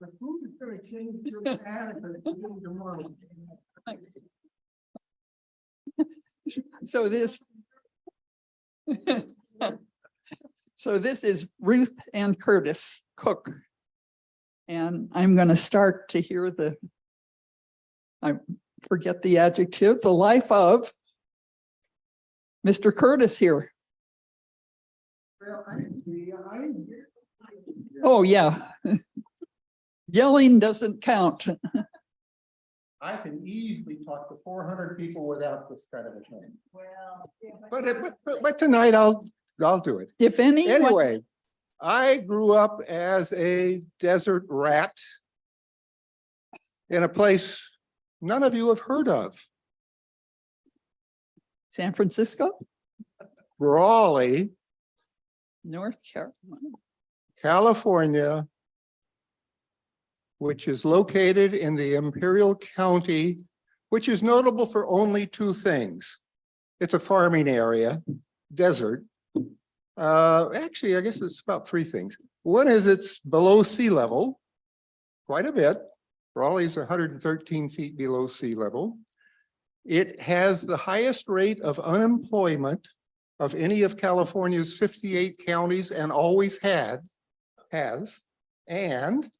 The food is going to change dramatically tomorrow. So this is Ruth and Curtis Cook. And I'm going to start to hear I forget the adjective, the life of Mr. Curtis here. Well, Oh, yeah. Yelling doesn't count. I can easily talk to 400 people without this kind of a thing. Well, But tonight I'll do it. If anyone, Anyway, I grew up as a desert rat in a place none of you have heard of. San Francisco, Raleigh, North Carolina. California, which is located in the Imperial County, which is notable for only two things. It's a farming area, desert. Actually, I guess it's about three things. One is it's below sea level, quite a bit. Raleigh's 113 feet below sea level. It has the highest rate of unemployment of any of California's 58 counties and always has. And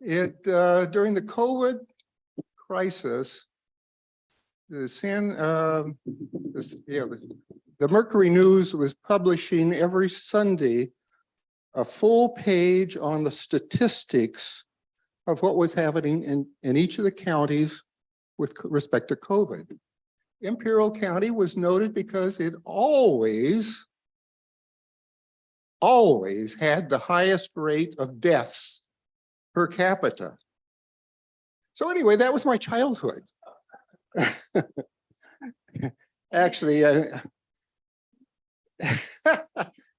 it during the COVID crisis, the Mercury News was publishing every Sunday a full page on the statistics of what was happening in each of the counties with respect to COVID. Imperial County was noted because it always had the highest rate of deaths per capita. So anyway, that was my childhood. Actually,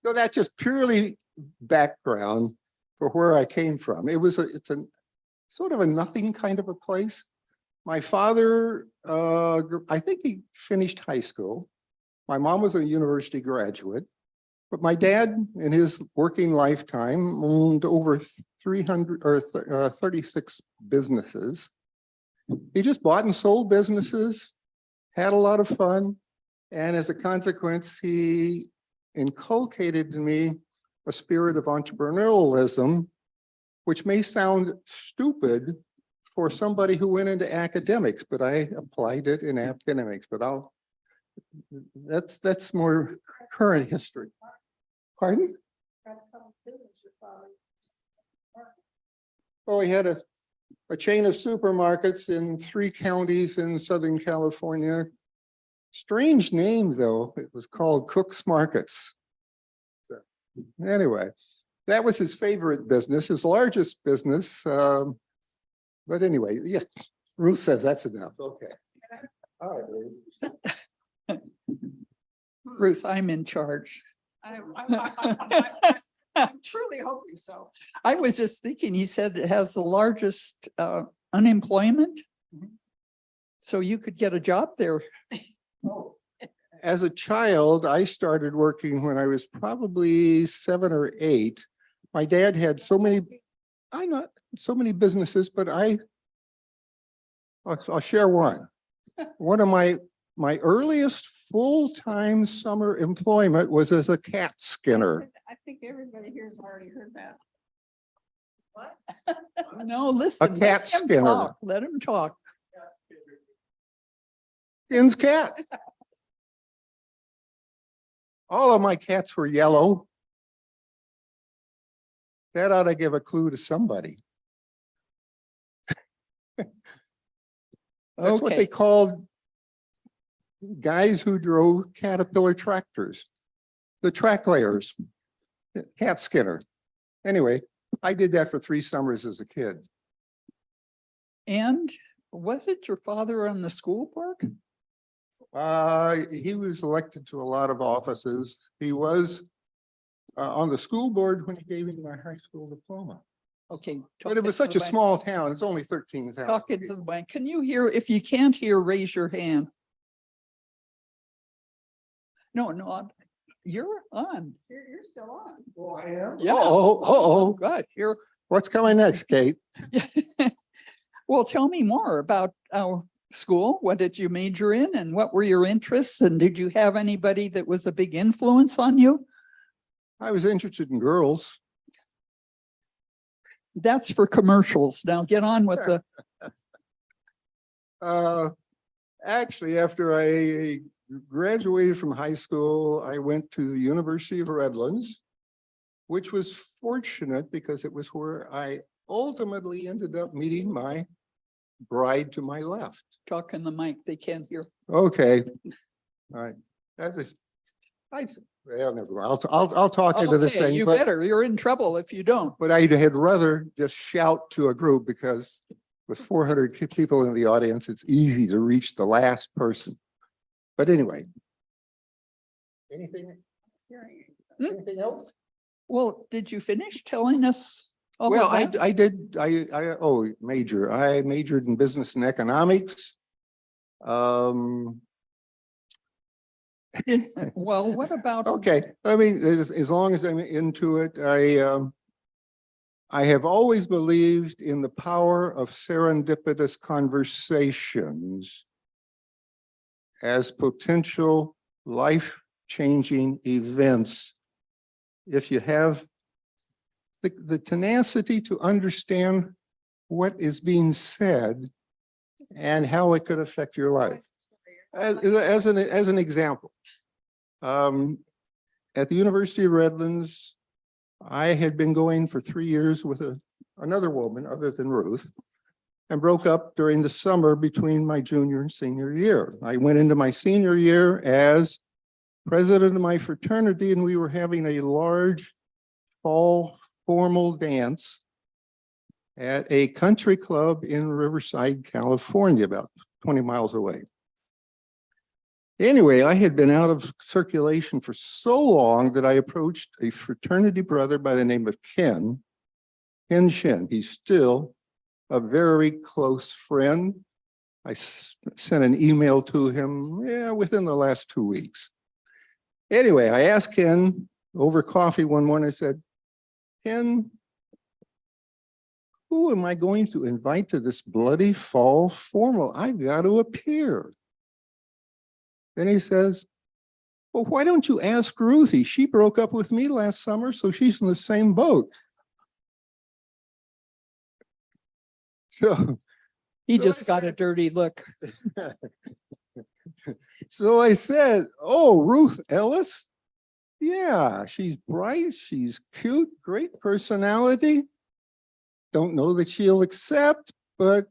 so that's just purely background for where I came from. It's a sort of a nothing kind of a place. My father, I think he finished high school. My mom was a university graduate, but my dad in his working lifetime owned over 36 businesses. He just bought and sold businesses, had a lot of fun. And as a consequence, he inculcated in me a spirit of entrepreneurialism, which may sound stupid for somebody who went into academics, but I applied it in academics, but that's more current history. Pardon? Oh, he had a chain of supermarkets in 3 counties in Southern California. Strange name, though. It was called Cook's Markets. So, anyway, that was his favorite business, his largest business. But anyway, yeah, Ruth says that's enough. Okay. All right, Ruth. Ruth, I'm in charge. I'm truly hoping so. I was just thinking, he said it has the largest unemployment. So you could get a job there. As a child, I started working when I was probably 7 or 8. My dad had so many businesses, but I'll share one. One of my earliest full-time summer employment was as a cat skinner. I think everybody here has already heard that. What? No, listen. A cat let him skinner. talk, let him talk. Skins cat. All of my cats were yellow. That ought to give a clue to somebody. That's what they called guys who drove Caterpillar tractors, the track layers, cat skinner. Anyway, I did that for 3 summers as a kid. And was it your father on the school board? He was elected to a lot of offices. He was on the school board when he gave me my high school diploma. Okay. But it was such a small town. It's only 13,000. Talk into the mic. Can you hear? If you can't hear, raise your hand. No, You're on. You're still on. Oh, I am? Yeah. Oh, Good. You're, what's coming next, Kate? well, tell me more about school. What did you major in and what were your interests? And did you have anybody that was a big influence on you? I was interested in girls. That's for commercials. Now get on with the, Actually, after I graduated from high school, I went to the University of Redlands, which was fortunate because it was where I ultimately ended up meeting my bride to my left. talk in the mic. They can't hear. Okay, all right. That's just, well, never mind. I'll talk into this Okay, thing, you but better. You're in trouble if you don't. I had rather just shout to a group because with 400 people in the audience, it's easy to reach the last person. But anyway. Anything else? Well, did you finish telling us all Well, of that? I did, major. I majored in business and economics. Well, what about? Okay, I mean, as long as I'm into it, I have always believed in the power of serendipitous conversations as potential life-changing events. If you have the tenacity to understand what is being said and how it could affect your life. As an example, at the University of Redlands, I had been going for 3 years with another woman other than Ruth, and broke up during the summer between my junior and senior year. I went into my senior year as president of my fraternity, and we were having a large fall formal dance at a country club in Riverside, California, about 20 miles away. Anyway, I had been out of circulation for so long that I approached a fraternity brother by the name of Ken Shin. He's still a very close friend. I sent an email to him within the last 2 weeks. Anyway, I asked Ken over coffee one morning, I said, Ken, who am I going to invite to this bloody fall formal? I've got to appear. Then he says, well, why don't you ask Ruthie? She broke up with me last summer, so she's in the same boat. So He So just I got a said- dirty look. So I said, oh, Ruth Ellis? Yeah, she's bright, she's cute, great personality. Don't know that she'll accept, but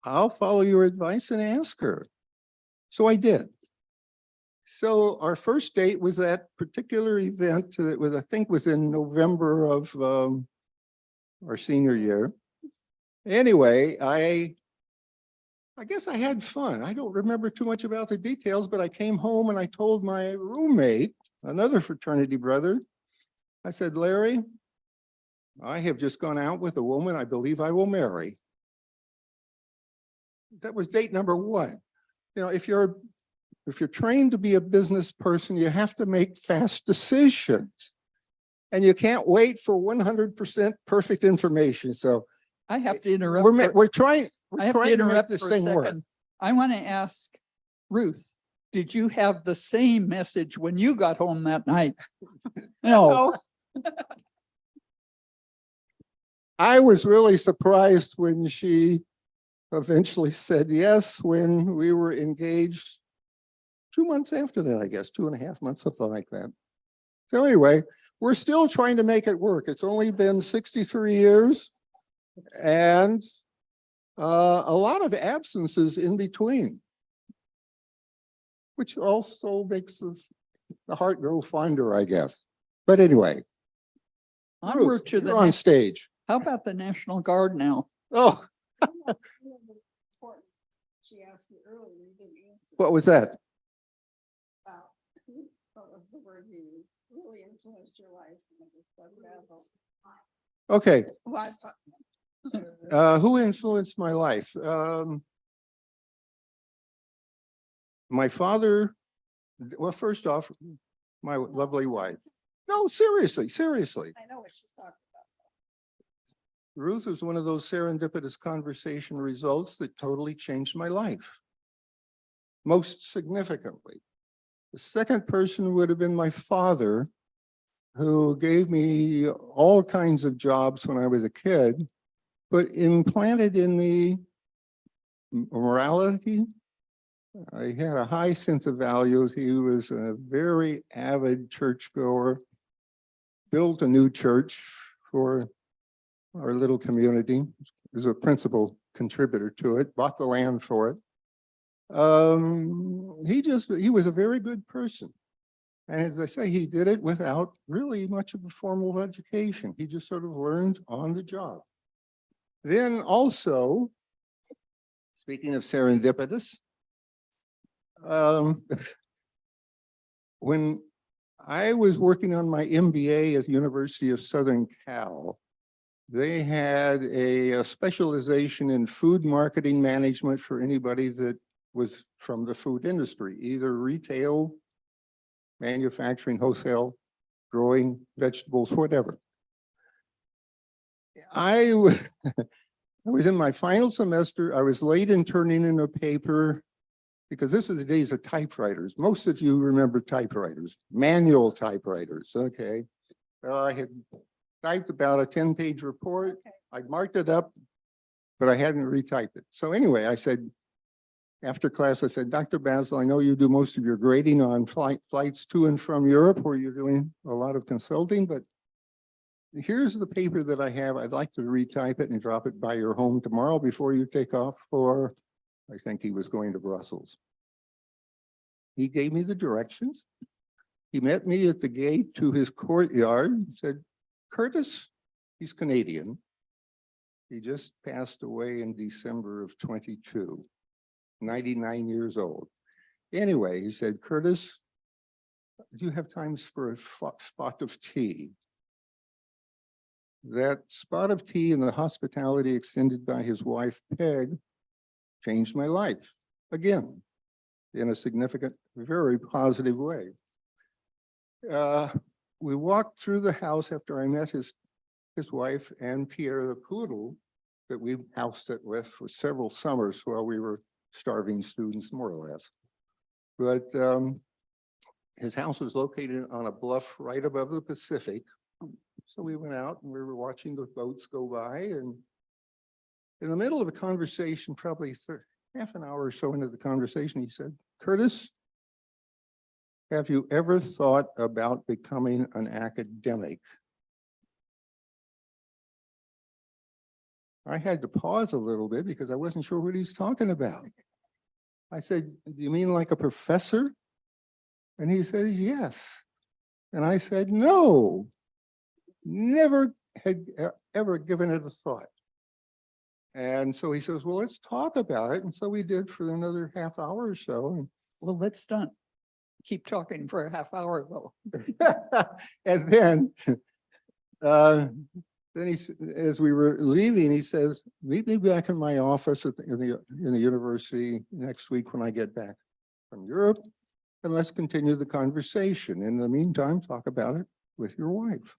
I'll follow your advice and ask her. So I did. So our first date was that particular event that was, I think was in November of our senior year. Anyway, I guess I had fun. I don't remember too much about the details, but I came home and I told my roommate, another fraternity brother, I said, Larry, I have just gone out with a woman I believe I will marry. That was date number one. You know, if you're trained to be a business person, you have to make fast decisions. And you can't wait for 100% perfect information. So I have to interrupt. we're trying I have to to make interrupt this for a thing work. second. I want to ask Ruth, did you have the same message when you got home that night? No. I was really surprised when she eventually said yes, when we were engaged 2 months after that, I guess, 2.5 months, something like that. So anyway, we're still trying to make it work. It's only been 63 years and a lot of absences in between, which also makes the heart grow fonder, I guess. But anyway, Onward Ruth, to the you're on next. stage. How about the National Guard now? Oh, She asked you earlier, you didn't answer. what was that? What was the word you used? Really influenced your life? Okay, Well, I was talking. who influenced my life? My father, well, first off, my lovely wife. No, seriously, seriously. I know what she's talking about. Ruth was one of those serendipitous conversation results that totally changed my life. Most significantly. The second person would have been my father, who gave me all kinds of jobs when I was a kid, but implanted in me morality. I had a high sense of values. He was a very avid churchgoer, built a new church for our little community, was a principal contributor to it, bought the land for it. He was a very good person. And as I say, he did it without really much of a formal education. He just sort of learned on the job. Then also, speaking of serendipitous, when I was working on my MBA at the University of Southern Cal, they had a specialization in food marketing management for anybody that was from the food industry, either retail, manufacturing, wholesale, growing vegetables, whatever. I was in my final semester. I was late in turning in a paper because this was the days of typewriters. Most of you remember typewriters, manual typewriters. Okay. I had typed about a 10-page report. Okay. I'd marked it up, but I hadn't retyped it. So anyway, I said, after class, I said, Dr. Basil, I know you do most of your grading on flights to and from Europe, where you're doing a lot of consulting, but here's the paper that I have. I'd like to retype it and drop it by your home tomorrow before you take off for, I think he was going to Brussels. He gave me the directions. He met me at the gate to his courtyard and said, Curtis, he's Canadian. He just passed away in December of 22. 99 years old. Anyway, he said, Curtis, do you have time for a spot of tea? That spot of tea and the hospitality extended by his wife, Peg, changed my life again in a significant, very positive way. We walked through the house after I met his wife and Pierre the poodle that we house sit with for several summers while we were starving students, more or less. But his house was located on a bluff right above the Pacific. So we went out and we were watching the boats go by, and in the middle of a conversation, probably half an hour or so into the conversation, he said, Curtis, have you ever thought about becoming an academic? I had to pause a little bit because I wasn't sure what he's talking about. I said, do you mean like a professor? And he says, yes. And I said, no, never had ever given it a thought. And so he says, well, let's talk about it. And so we did for another half hour or so. Well, let's not keep talking for a half hour though. And then he, as we were leaving, he says, meet me back in my office in the university next week when I get back from Europe, and let's continue the conversation. In the meantime, talk about it with your wife.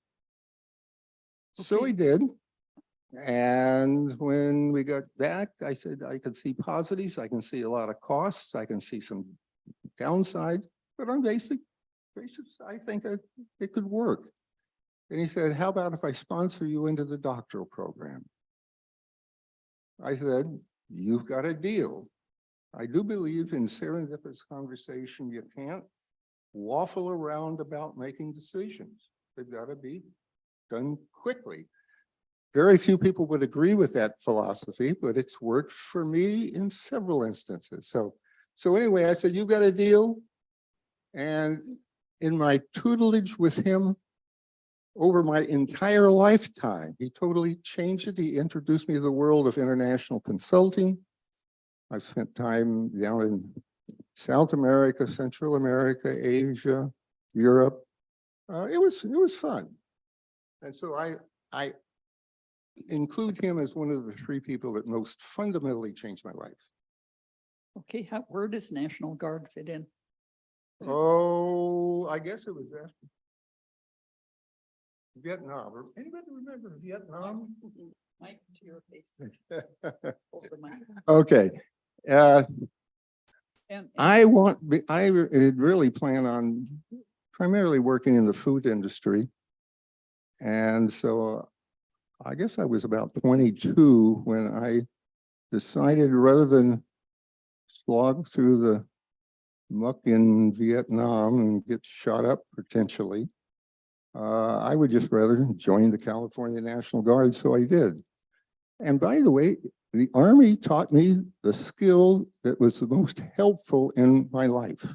So Okay. we did. And when we got back, I said, I could see positives. I can see a lot of costs. I can see some downsides, but on basis, I think it could work. And he said, how about if I sponsor you into the doctoral program? I said, you've got a deal. I do believe in serendipitous conversation. You can't waffle around about making decisions. They've got to be done quickly. Very few people would agree with that philosophy, but it's worked for me in several instances. So anyway, I said, you've got a deal. And in my tutelage with him, over my entire lifetime, he totally changed it. He introduced me to the world of international consulting. I've spent time down in South America, Central America, Asia, Europe. It was fun. And so I include him as one of the three people that most fundamentally changed my life. Okay, where does National Guard fit in? Oh, I guess it was after Vietnam. Anybody remember Vietnam? Mike, to your face. Hold the mic. Okay, And I had really plan on primarily working in the food industry. And so I guess I was about 22 when I decided rather than slog through the muck in Vietnam and get shot up potentially, I would just rather join the California National Guard. So I did. And by the way, the Army taught me the skill that was the most helpful in my life.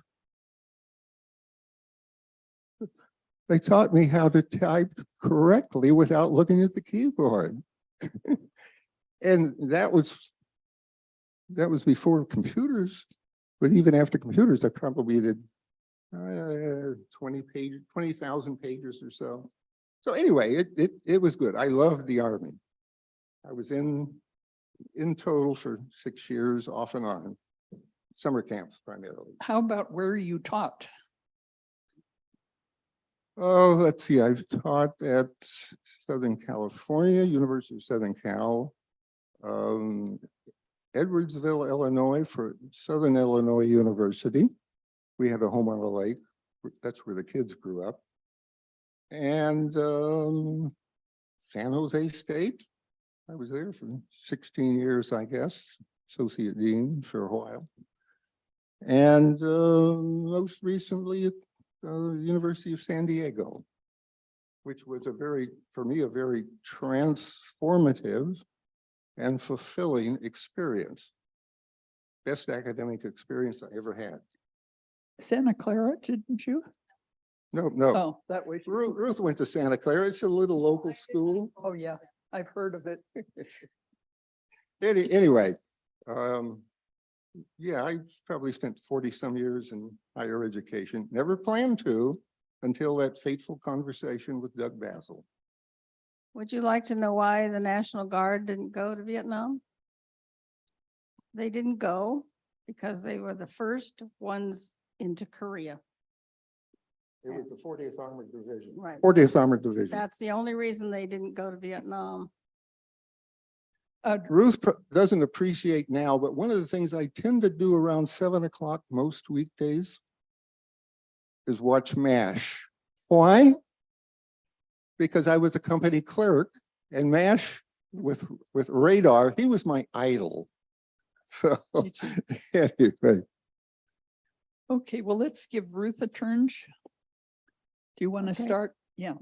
They taught me how to type correctly without looking at the keyboard. And that was before computers, but even after computers, I probably did 20,000 pages or so. So anyway, it was good. I loved the Army. I was in total for 6 years, off and on, summer camps primarily. how about where you taught? Oh, let's see, I've taught at Southern California, University of Southern Cal, Edwardsville, Illinois for Southern Illinois University. We have a home on the lake. That's where the kids grew up. And San Jose State. I was there for 16 years, I guess, associate dean for a while. And most recently at the University of San Diego, which was for me, a very transformative and fulfilling experience. Best academic experience I ever had. Santa Clara, didn't you? No, no. Oh, that was. Ruth went to Santa Clara. It's a little local school. Oh, yeah, I've heard of it. Anyway, yeah, I probably spent 40 some years in higher education. Never planned to until that fateful conversation with Doug Basil. Would you like to know why the National Guard didn't go to Vietnam? They didn't go because they were the first ones into Korea. It was the 40th Armored Division. Right. 40th Armored Division. That's the only reason they didn't go to Vietnam. Ruth doesn't appreciate now, but one of the things I tend to do around 7 o'clock most weekdays is watch MASH. Why? Because I was a company clerk and MASH with radar, he was my idol. So anyway. Okay, well, let's give Ruth a turn. Do you want to Okay. start? Yeah,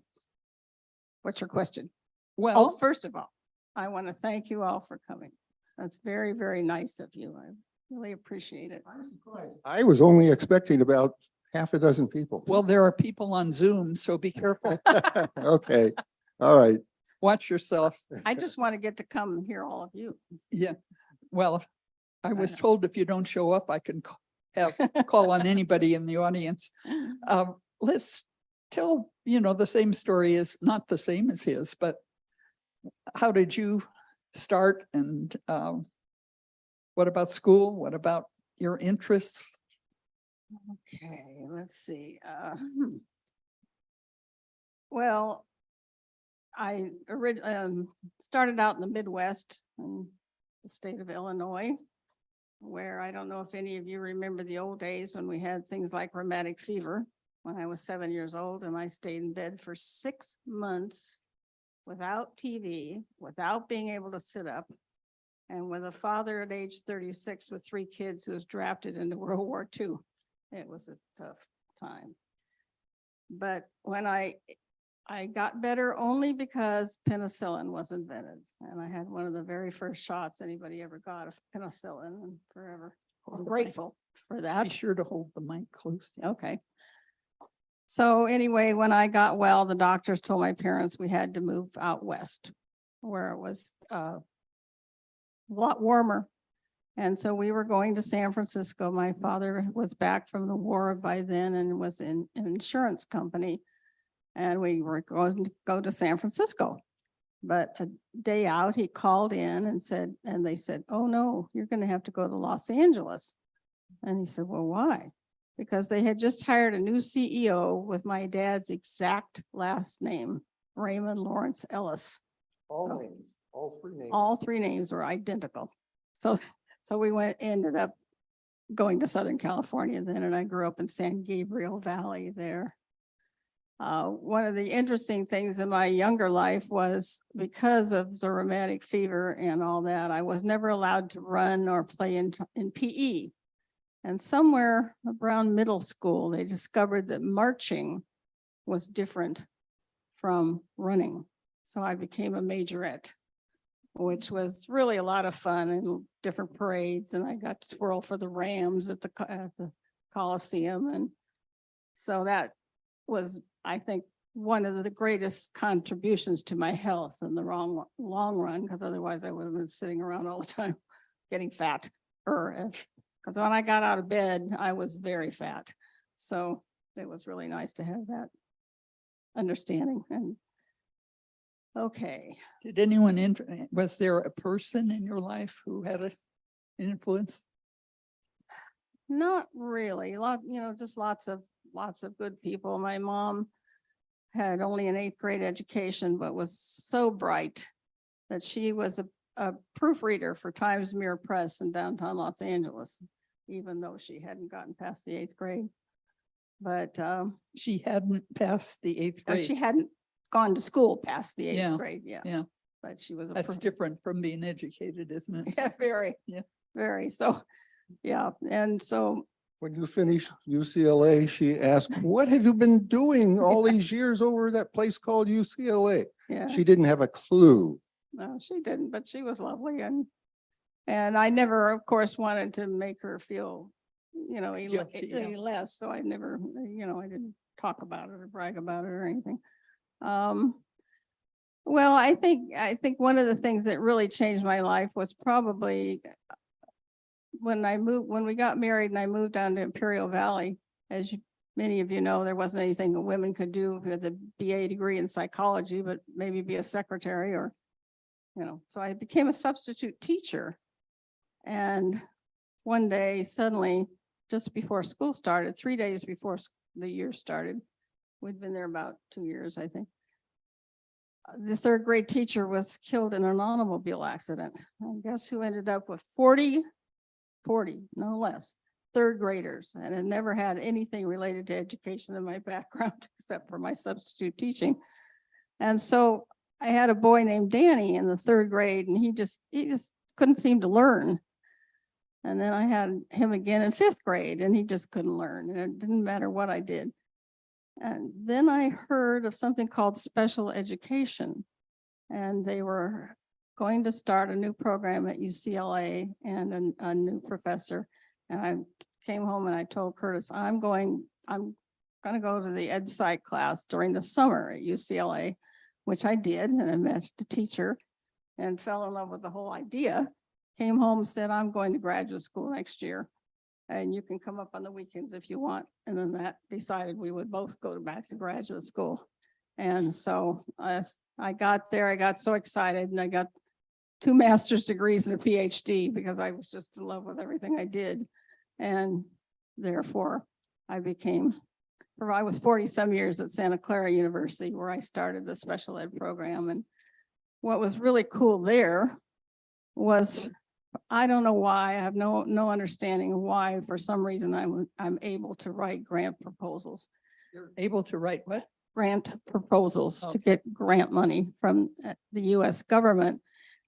What's your question? Oh, well, first of all, I want to thank you all for coming. That's very, very nice of you. I really appreciate it. I was only expecting about half a dozen people. well, there are people on Zoom, so be careful. Okay, all right. Watch yourself. I just want to get to come and hear all of you. Yeah, well, I was know. told if you don't show up, I can call on anybody in the audience. Let's tell, the same story is not the same as his, but how did you start and what about school? What about your interests? Okay, let's see. Well, I started out in the Midwest in the state of Illinois, where I don't know if any of you remember the old days when we had things like rheumatic fever when I was 7 years old, and I stayed in bed for 6 months without TV, without being able to sit up, and with a father at age 36 with 3 kids who was drafted into World War II. It was a tough time. But when I got better only because penicillin was invented. And I had one of the very first shots anybody ever got of penicillin, and forever I'm grateful for Be that. sure to hold the mic close. Okay. So anyway, when I got well, the doctors told my parents we had to move out west where it was a lot warmer. And so we were going to San Francisco. My father was back from the war by then and was in an insurance company. And we were going to go to San Francisco. But a day out, he called in and they said, oh no, you're going to have to go to Los Angeles. And he said, well, why? because they had just hired a new CEO with my dad's exact last name, Raymond Lawrence Ellis. All So- names, all three names. All three names were identical. So we ended up going to Southern California then, and I grew up in San Gabriel Valley there. One of the interesting things in my younger life was because of the rheumatic fever and all that, I was never allowed to run or play in PE. And somewhere around middle school, they discovered that marching was different from running. So I became a majorette, which was really a lot of fun and different parades. And I got to twirl for the Rams at the Coliseum. And so that was, I think, one of the greatest contributions to my health in the long run, because otherwise I would have been sitting around all the time getting fat. Because when I got out of bed, I was very fat. So it was really nice to have that understanding. And okay. Did anyone, was there a person in your life who had an influence? Not really. Just lots of good people. My mom had only an 8th grade education, but was so bright that she was a proofreader for Times Mirror Press in downtown Los Angeles, even though she hadn't gotten past the 8th grade. But She hadn't passed the 8th grade. she hadn't gone to school past the 8th Yeah, grade. Yeah. yeah. But she was That's different from being educated, isn't it? yeah, very. Yeah. Very. So, yeah. And so When you finished UCLA, she asked, what have you been doing all these years over at that place called UCLA? yeah. She didn't have a clue. No, she didn't, but she was lovely. And I never, of course, wanted to make her feel, Guilty, yeah. any less. So I never, I didn't talk about it or brag about it or anything. Well, I think one of the things that really changed my life was probably when we got married and I moved down to Imperial Valley. Many of you know, there wasn't anything that women could do with a BA degree in psychology, but maybe be a secretary or, so I became a substitute teacher. And one day, suddenly, just before school started, 3 days before the year started, we'd been there about 2 years, I think. The 3rd grade teacher was killed in an automobile accident. And guess who ended up with 40, no less, 3rd graders, and had never had anything related to education in my background except for my substitute teaching. And so I had a boy named Danny in the 3rd grade, and he just couldn't seem to learn. And then I had him again in 5th grade, and he just couldn't learn, and it didn't matter what I did. And then I heard of something called special education, and they were going to start a new program at UCLA and a new professor. And I came home and I told Curtis, I'm going to go to the ed psych class during the summer at UCLA, which I did. And I met the teacher and fell in love with the whole idea. Came home, said, I'm going to graduate school next year, and you can come up on the weekends if you want. And then that decided we would both go back to graduate school. And so I got there, I got so excited, and I got 2 master's degrees and a PhD because I was just in love with everything I did. And therefore I was 40 some years at Santa Clara University, where I started the special ed program. And what was really cool there was, I don't know why, I have no understanding why, for some reason I'm able to write grant proposals. You're able to write what? Grant proposals to Okay. get grant money from the US government.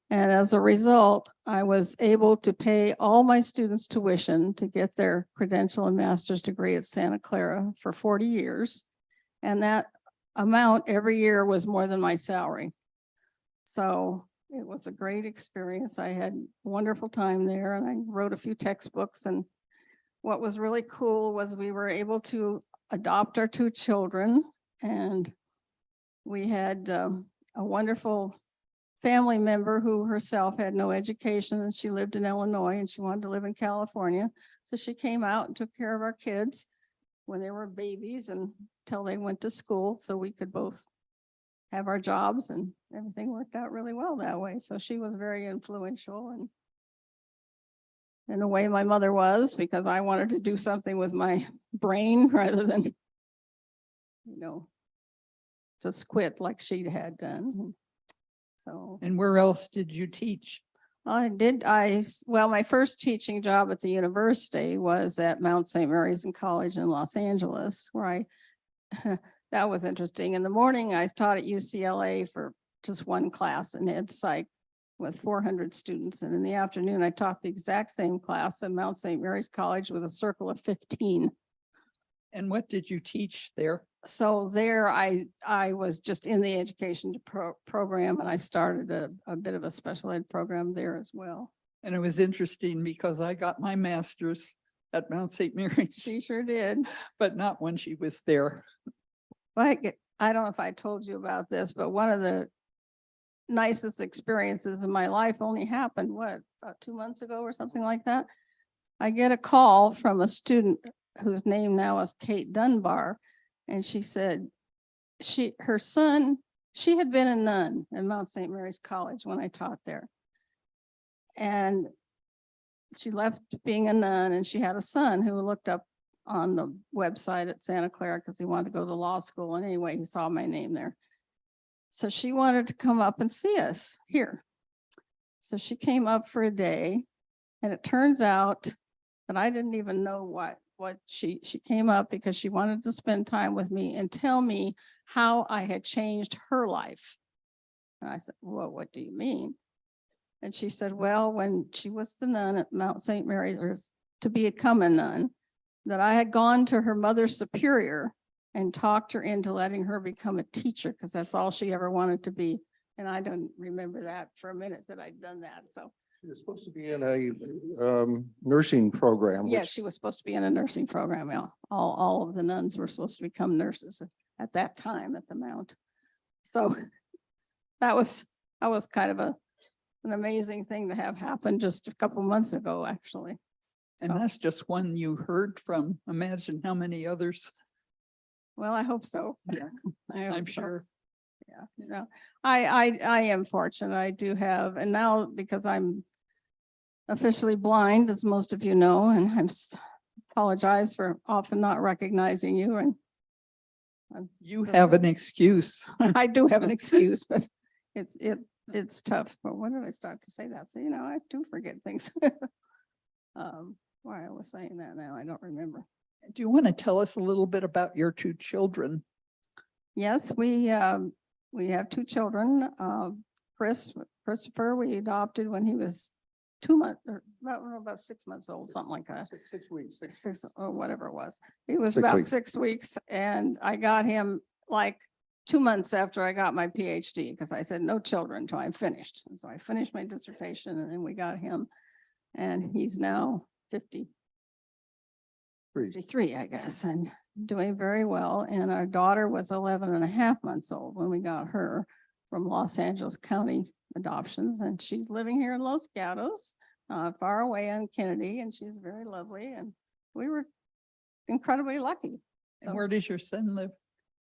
And as a result, I was able to pay all my students' tuition to get their credential and master's degree at Santa Clara for 40 years. And that amount every year was more than my salary. So it was a great experience. I had a wonderful time there, and I wrote a few textbooks. And what was really cool was we were able to adopt our 2 children, and we had a wonderful family member who herself had no education, and she lived in Illinois and she wanted to live in California. So she came out and took care of our kids when they were babies and until they went to school, so we could both have our jobs, and everything worked out really well that way. So she was very influential, and in a way my mother was, because I wanted to do something with my brain rather than, just quit like she had done. So And where else did you teach? well, my first teaching job at the university was at Mount St. Mary's in College in Los Angeles, where that was interesting. In the morning, I taught at UCLA for just one class in ed psych with 400 students. And in the afternoon, I taught the exact same class at Mount St. Mary's College with a circle of 15. And what did you teach there? So there I was just in the education program, and I started a bit of a special ed program there as well. And it was interesting because I got my master's at Mount St. Mary's, She sure did. but not when she was there. Like, I don't know if I told you about this, but one of the nicest experiences in my life only happened, about 2 months ago or something like that. I get a call from a student whose name now is Kate Dunbar. And she said her son, she had been a nun at Mount St. Mary's College when I taught there. And she left being a nun, and she had a son who looked up on the website at Santa Clara because he wanted to go to law school. And anyway, he saw my name there. So she wanted to come up and see us here. So she came up for a day, and it turns out that I didn't even know what she came up because she wanted to spend time with me and tell me how I had changed her life. And I said, well, what do you mean? And she said, well, when she was the nun at Mount St. Mary's, or to become a nun, that I had gone to her mother's superior and talked her into letting her become a teacher, because that's all she ever wanted to be. And I don't remember that for a minute that I'd done that. So She was supposed to be in a nursing program. yes, which- she was supposed to be in a nursing program. Yeah. All of the nuns were supposed to become nurses at that time at the Mount. So that was kind of an amazing thing to have happen just a couple months ago, actually. And So, that's just one you heard from. Imagine how many others. well, I hope so. Yeah, I hope I'm so. sure. Yeah, no, I am fortunate. I do have, and now because I'm officially blind, as most of you know, and apologize for often not recognizing you. And You have an excuse. I do have an excuse, but it's tough. But when did I start to say that? So, I do forget things. Why I was saying that now, I don't remember. Do you want to tell us a little bit about your two children? Yes, we have two children. Christopher, we adopted when he was 2 months, or about 6 months old, something like that. 6 weeks. Six, or whatever it was. He was 6 about weeks. 6 weeks, and I got him like 2 months after I got my PhD, because I said no children until I'm finished. And so I finished my dissertation, and then we got him, and he's now 53, I guess, and doing very well. And our daughter was 11 and a half months old when we got her from Los Angeles County Adoptions, and she's living here in Los Gatos, far away on Kennedy, and she's very lovely, and we were incredibly lucky. And So where does your son live?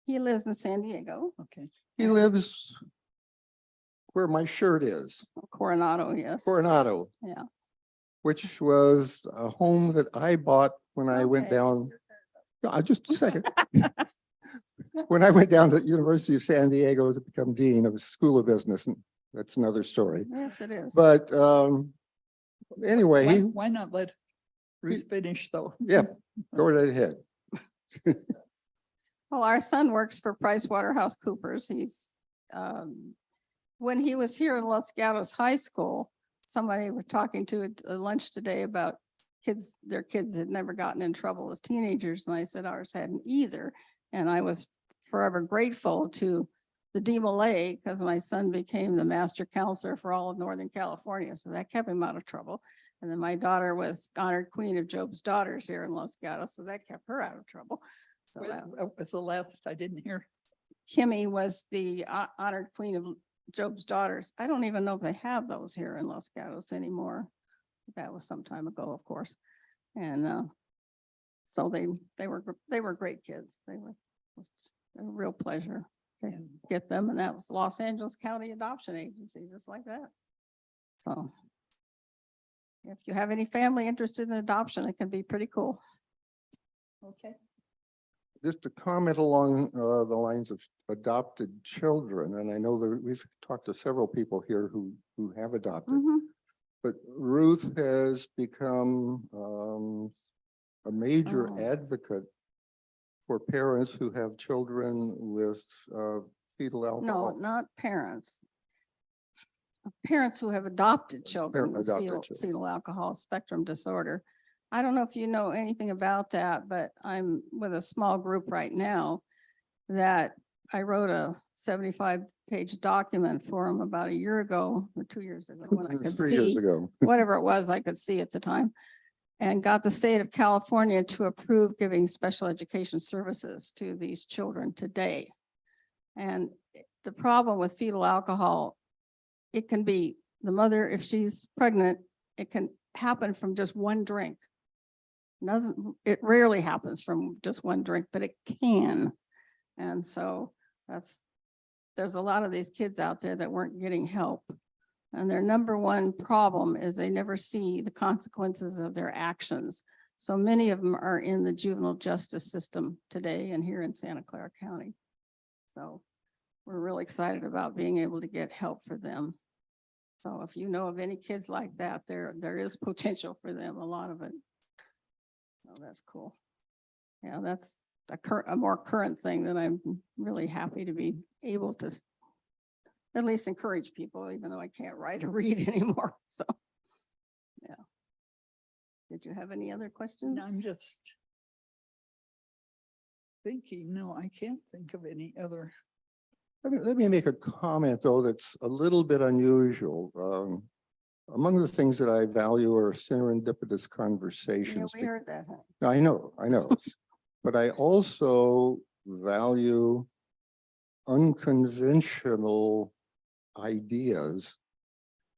he lives in San Diego, Okay. He lives where my shirt is, Coronado, yes. Coronado. Yeah. Which was a home that I bought when I went Okay. down. Just a second. When I went down to the University of San Diego to become dean of the School of Business, and that's another story. Yes, it is. But anyway, Why not let Ruth finish though? yeah, go right ahead. Well, our son works for PricewaterhouseCoopers. He's, when he was here in Los Gatos High School, somebody was talking to at lunch today about their kids had never gotten in trouble as teenagers. And I said ours hadn't either. And I was forever grateful to the DMLA because my son became the master counselor for all of Northern California. So that kept him out of trouble. And then my daughter was honored queen of Job's daughters here in Los Gatos. So that kept her out of trouble. So What was the last? I didn't hear. Kimmy was the honored queen of Job's daughters. I don't even know if they have those here in Los Gatos anymore. That was some time ago, of course. And so they were great kids. It was a real pleasure to get them. And that was Los Angeles County Adoption Agency, just like that. So, if you have any family interested in adoption, it can be pretty cool. Okay. Just to comment along the lines of adopted children, and I know that we've talked to several people here who have adopted, Mhm. but Ruth has become a major Oh. advocate for parents who have children with fetal No, alcohol. not parents. Parents who have adopted children with adopted fetal, children. fetal alcohol spectrum disorder. I don't know if you know anything about that, but I'm with a small group right now that I wrote a 75-page document for them about a year ago or 2 years ago when I could 3 years see ago. whatever it was I could see at the time, and got the state of California to approve giving special education services to these children today. And the problem with fetal alcohol, it can be the mother, if she's pregnant, it can happen from just one drink. It rarely happens from just one drink, but it can. And so there's a lot of these kids out there that weren't getting help. And their number one problem is they never see the consequences of their actions. So many of them are in the juvenile justice system today and here in Santa Clara County. So we're really excited about being able to get help for them. So if you know of any kids like that, there is potential for them, a lot of it. Oh, that's cool. Yeah, that's a more current thing that I'm really happy to be able to at least encourage people, even though I can't write or read anymore. So, yeah. Did you have any other questions? And I'm just thinking, no, I can't think of any other. Let me make a comment, though, that's a little bit unusual. Among the things that I value are serendipitous Yeah, conversations. we heard that. Huh? I know. But I also value unconventional ideas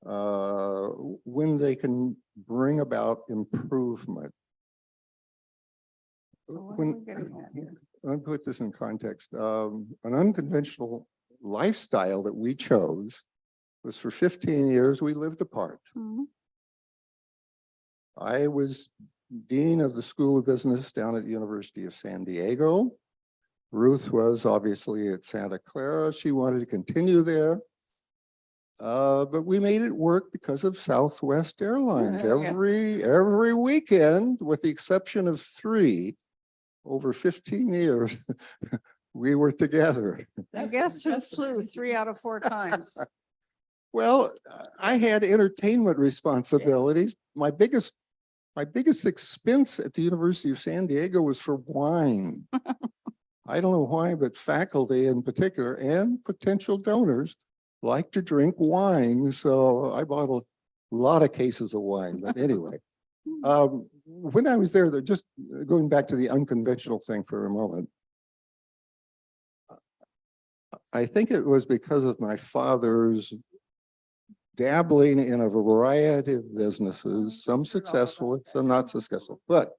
when they can bring about improvement. So what are we getting at here? Let me put this in context. An unconventional lifestyle that we chose was for 15 years, we lived apart. Mhm. I was dean of the School of Business down at the University of San Diego. Ruth was obviously at Santa Clara. She wanted to continue there. But we made it work because of Southwest Airlines. Yeah. Every weekend, with the exception of 3, over 15 years, we were together. I That's guess who impressive. flew 3 out of 4 times? Well, I had entertainment responsibilities. My biggest expense at the University of San Diego was for wine. I don't know why, but faculty in particular and potential donors like to drink wine. So I bought a lot of cases of wine. But anyway, when I was there, just going back to the unconventional thing for a moment, I think it was because of my father's dabbling in a variety of businesses, some successful, some not successful. But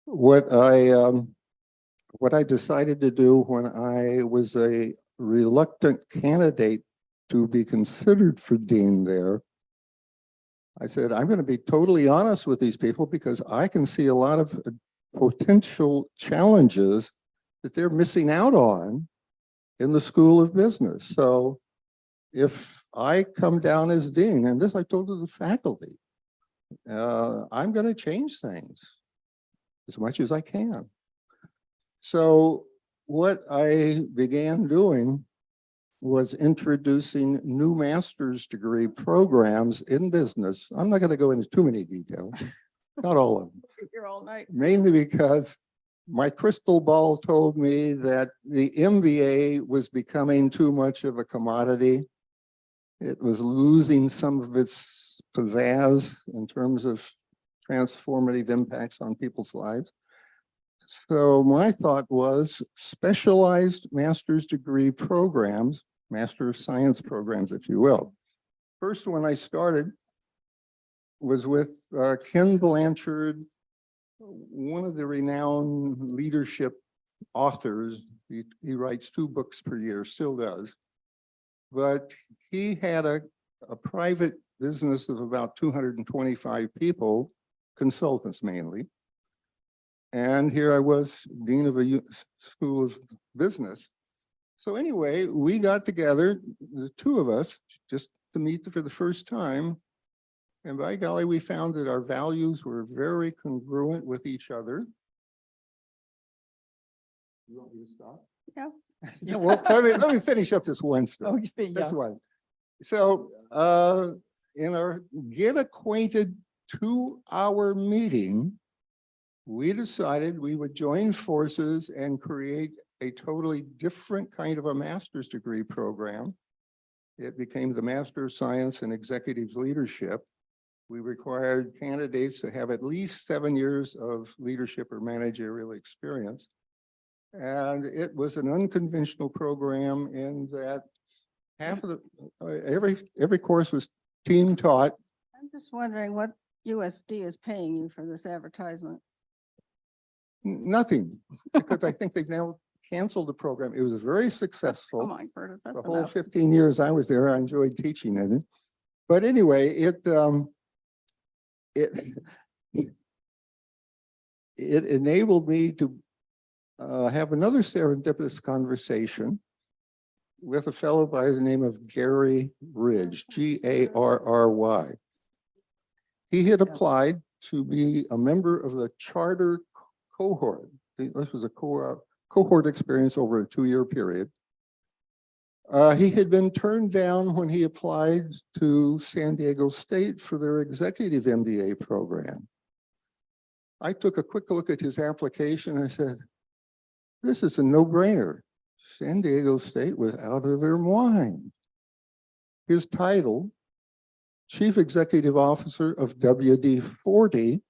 what I decided to do when I was a reluctant candidate to be considered for dean there, I said, I'm going to be totally honest with these people because I can see a lot of potential challenges that they're missing out on in the School of Business. So if I come down as dean, and this I told to the faculty, I'm going to change things as much as I can. So what I began doing was introducing new master's degree programs in business. I'm not going to go into too many details, not all of them. You're all night. Mainly because my crystal ball told me that the MBA was becoming too much of a commodity. It was losing some of its pizzazz in terms of transformative impacts on people's lives. So my thought was specialized master's degree programs, Master of Science programs, if you will. First one I started was with Ken Blanchard, one of the renowned leadership authors. He writes 2 books per year, still does. But he had a private business of about 225 people, consultants mainly. And here I was, dean of a school of business. So anyway, we got together, the two of us, just to meet for the first time. And by golly, we found that our values were very congruent with each other. You want me to stop? Yeah. Yeah, well, let me finish up this one story. Oh, This yeah. one. So in our get acquainted 2-hour meeting, we decided we would join forces and create a totally different kind of a master's degree program. It became the Master of Science in Executive Leadership. We required candidates to have at least 7 years of leadership or managerial experience. And it was an unconventional program in that half of the, every course was team taught. I'm just wondering what USD is paying you for this advertisement. Nothing, because I think they've now canceled the program. It was very Come successful. on, Curtis, The that's whole enough. 15 years I was there, I enjoyed teaching it. But anyway, it enabled me to have another serendipitous conversation with a fellow by the name of Gary Ridge, Garry. He had applied to be a member of the charter cohort. This was a cohort experience over a 2-year period. He had been turned down when he applied to San Diego State for their executive MBA program. I took a quick look at his application. I said, this is a no-brainer. San Diego State was out of their mind. His title, Chief Executive Officer of WD-40,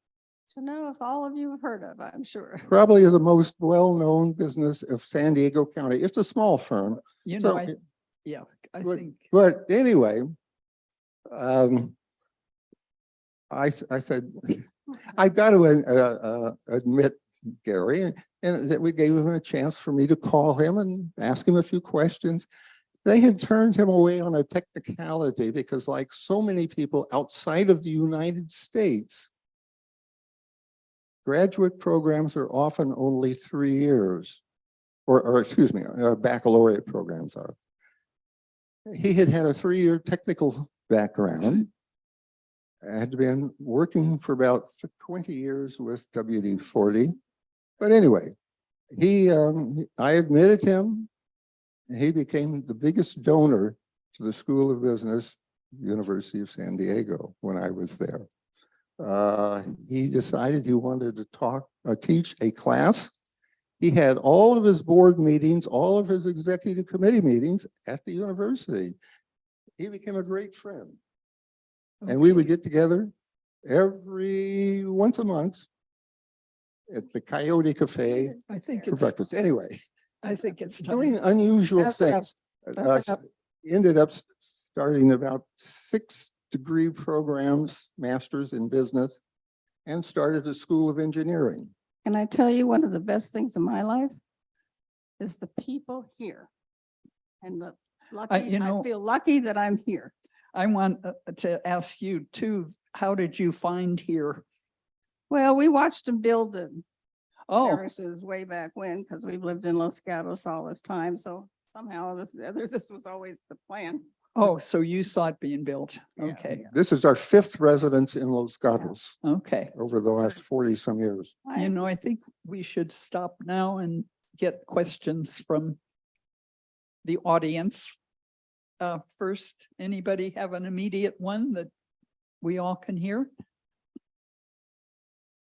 To know if all of you have heard of, I'm sure. probably the most well-known business of San Diego County. It's a small firm. You So, know, I but, think, but anyway, I said, I got to admit, Gary, and that we gave him a chance for me to call him and ask him a few questions. They had turned him away on a technicality because, like so many people outside of the United States, graduate programs are often only 3 years, or excuse me, baccalaureate programs are. He had had a 3-year technical background, had been working for about 20 years with WD-40. But anyway, I admitted him. He became the biggest donor to the School of Business, University of San Diego, when I was there. He decided he wanted to teach a class. He had all of his board meetings, all of his executive committee meetings at the university. He became a great friend. And we would get together once a month at the Coyote Cafe I think for it's, breakfast. Anyway, I think it's time. doing unusual That's enough. things. That's enough. Ended up starting about 6 degree programs, masters in business, and started a school of engineering. Can I tell you, one of the best things in my life is the people here. And the lucky, I feel lucky that I'm here. I want to ask you too, how did you find here? Well, we watched them build the Oh, terraces way back when, because we've lived in Los Gatos all this time. So somehow this was always the plan. so you saw it being built. Yeah. Okay, This is our 5th residence in Los Gatos okay. over the last 40 some years. You know, I think we should stop now and get questions from the audience. First, anybody have an immediate one that we all can hear?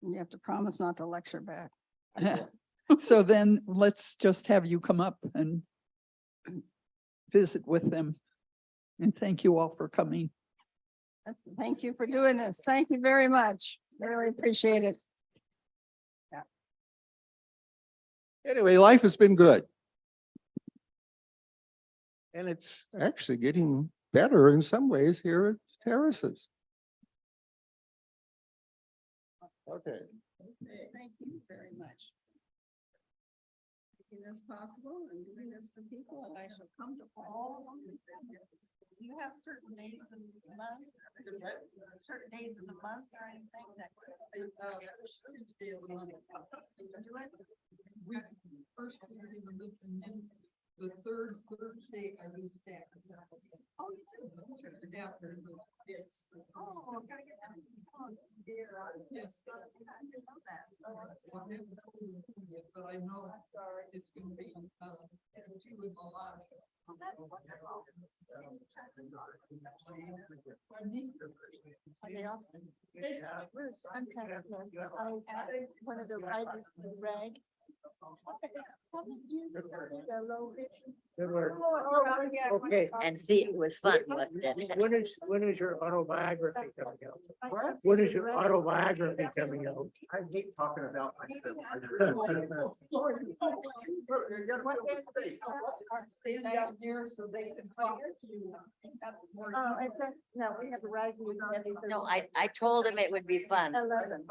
You have to promise not to lecture back. So then let's just have you come up and visit with them. And thank you all for coming. Thank you for doing this. Thank you very much. I really appreciate it. Anyway, life has been good. And it's actually getting better in some ways here at Terraces. Okay. Thank you very much. Making this possible and doing this for people, and I shall come to all of them. you have certain days in the month, certain days of the month or anything that? Tuesday of the month. We first put it in the month and then the third Thursday I do staff. Oh, you do? Staff. Yes. Oh, gotta get that. Oh, dear. Yes. I didn't know that. I haven't told you yet, but I know it's gonna be, two in the lot. Oh, that's wonderful. Are they off? Bruce, I'm kind of, one of the writers, the rag. Haven't you started a low vision? Good work. Oh, yeah. Okay, And see, it was fun, wasn't it? when is your autobiography coming out? What? When is your autobiography coming out? I hate talking about myself. Stand out here so they can talk. Oh, I thought, no, we have a rag meeting every No, Thursday. I told him it would be fun. 11.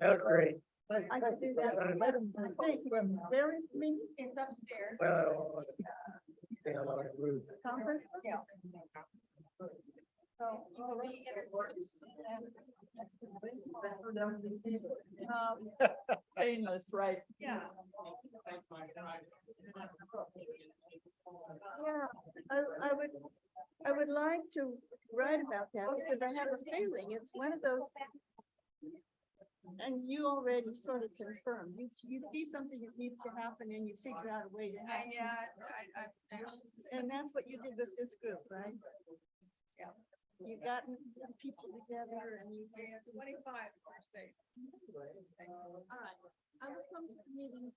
Oh, great. I could do that. Let 'em- I think, where is the meeting? It's upstairs. Well, say hello to Ruth. Conference? Yeah. So you will be in Painless, right? yeah. Yeah, I would like to write about that because I have a feeling it's one of those. And you already sort of confirmed, you see something that needs to happen and you figure out a way to happen. And that's what you did with this group, right? Yeah. You got people together and you. 25 Thursday. All right, I will come to the meeting